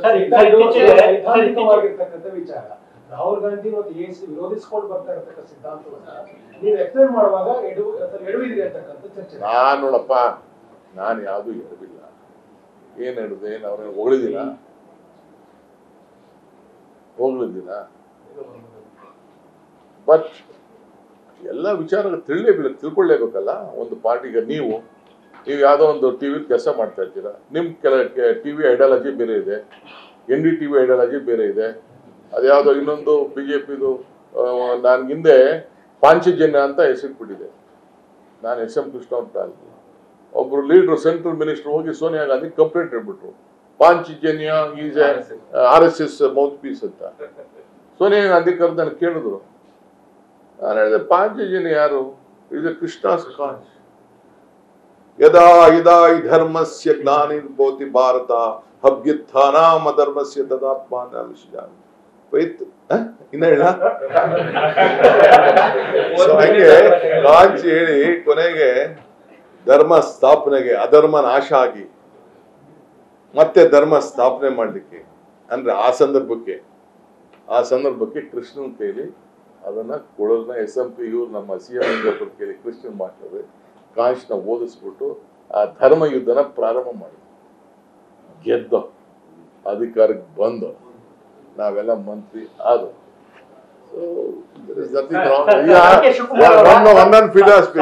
ಸೈದ್ಧಾಂತಿಕವಾಗಿರ್ತಕ್ಕಂಥ ವಿಚಾರ. ರಾಹುಲ್ ಗಾಂಧಿ ಮತ್ತು ಎಸಿ ವಿರೋಧಿಸಿಕೊಂಡು ಬರ್ತಾ ಇರತಕ್ಕಂಥ ಸಿದ್ಧಾಂತವನ್ನ ನೀವು ಎಕ್ಸ್ಪ್ಲೇನ್ ಮಾಡುವಾಗ ಎಡವಿದ್ರಿ ಅಂತಕ್ಕಂಥ ಚರ್ಚೆ. ನೋಡಪ್ಪ, ನಾನು ಯಾವುದು ಎಡವಿಲ್ಲ. ಏನ್ ಹೇಳಿದೆ? ಅವ್ರನ್ನ ಹೋಗ್ಲಿದ್ದೀನ ಬಟ್ ಎಲ್ಲ ವಿಚಾರ ತಿಳ್ಕೊಳ್ಳೇಬೇಕಲ್ಲ. ಒಂದು ಪಾರ್ಟಿಗೆ ನೀವು ಯಾವುದೋ ಒಂದು ಟಿವಿ ಕೆಲಸ ಮಾಡ್ತಾ ಇರ್ತೀರಾ, ನಿಮ್ ಟಿವಿ ಐಡಿಯಾಲಜಿ ಬೇರೆ ಇದೆ, NDTV ಐಡಿಯಾಲಜಿ ಬೇರೆ ಇದೆ. ಅದ್ಯಾವುದೋ ಇನ್ನೊಂದು ಬಿಜೆಪಿದು ನಾನು ಹಿಂದೆ ಪಾಂಚಜನ್ಯ ಅಂತ ಹೆಸರಿಟ್ಬಿಟ್ಟಿದೆ. ನಾನು SM ಕೃಷ್ಣ ಅಂತ ಒಬ್ರು ಲೀಡರ್ ಸೆಂಟ್ರಲ್ ಮಿನಿಸ್ಟರ್ ಹೋಗಿ ಸೋನಿಯಾ ಗಾಂಧಿ ಕಂಪ್ಲೇಂಟ್ ಹೇಳ್ಬಿಟ್ರು, Panchajanya is RSS mouthpiece ಅಂತ. ಸೋನಿಯಾ ಗಾಂಧಿ ಕರೆದು ನನಗೆ ಕೇಳಿದ್ರು. ನಾನು ಹೇಳಿದೆ, ಪಾಂಚಜನ್ಯ ಯಾರು? ಇಸ್ ಎ ಕೃಷ್ಣಾಸ್ ಕಾಸ್. ಯದಾ ಯದಾ ಧರ್ಮಸ್ಯ ಗ್ಲಾನಿರ್ಭವತಿ ಭಾರತ ಅಭ್ಯುತ್ಥಾನಾಮ ಧರ್ಮಸ್ಯ ತದಾತ್ಮಾನ ವಿಷಯಾಮಿ. ಇನ್ನ ಹೇಳ ಹಂಗೆ ಕಾಂಚಿ ಹೇಳಿ ಕೊನೆಗೆ ಧರ್ಮ ಸ್ಥಾಪನೆಗೆ ಅಧರ್ಮ ನಾಶ ಆಗಿ ಮತ್ತೆ ಧರ್ಮ ಸ್ಥಾಪನೆ ಮಾಡ್ಲಿಕ್ಕೆ ಅಂದ್ರೆ ಆ ಸಂದರ್ಭಕ್ಕೆ ಕೃಷ್ಣನ ಕೈಲಿ ಅದನ್ನ ಕೊಡೋದನ್ನ SMP ಇವ್ರು ನಮ್ಮ CM ಲಿಂಗಪ್ಪನ ಕೈಲಿ ಕೃಷ್ಣನ್ ಮಾಡ್ತಾರೆ. ಕಾಂಚ್ನ ಓದಿಸ್ಬಿಟ್ಟು ಆ ಧರ್ಮ ಯುದ್ಧನ ಪ್ರಾರಂಭ ಮಾಡಿ ಗೆದ್ದ ಅಧಿಕಾರಕ್ಕೆ ಬಂದ ನಾವೆಲ್ಲ ಮಂತ್ರಿ ಆದ. So there is nothing wrong. Yeah, one philosophy.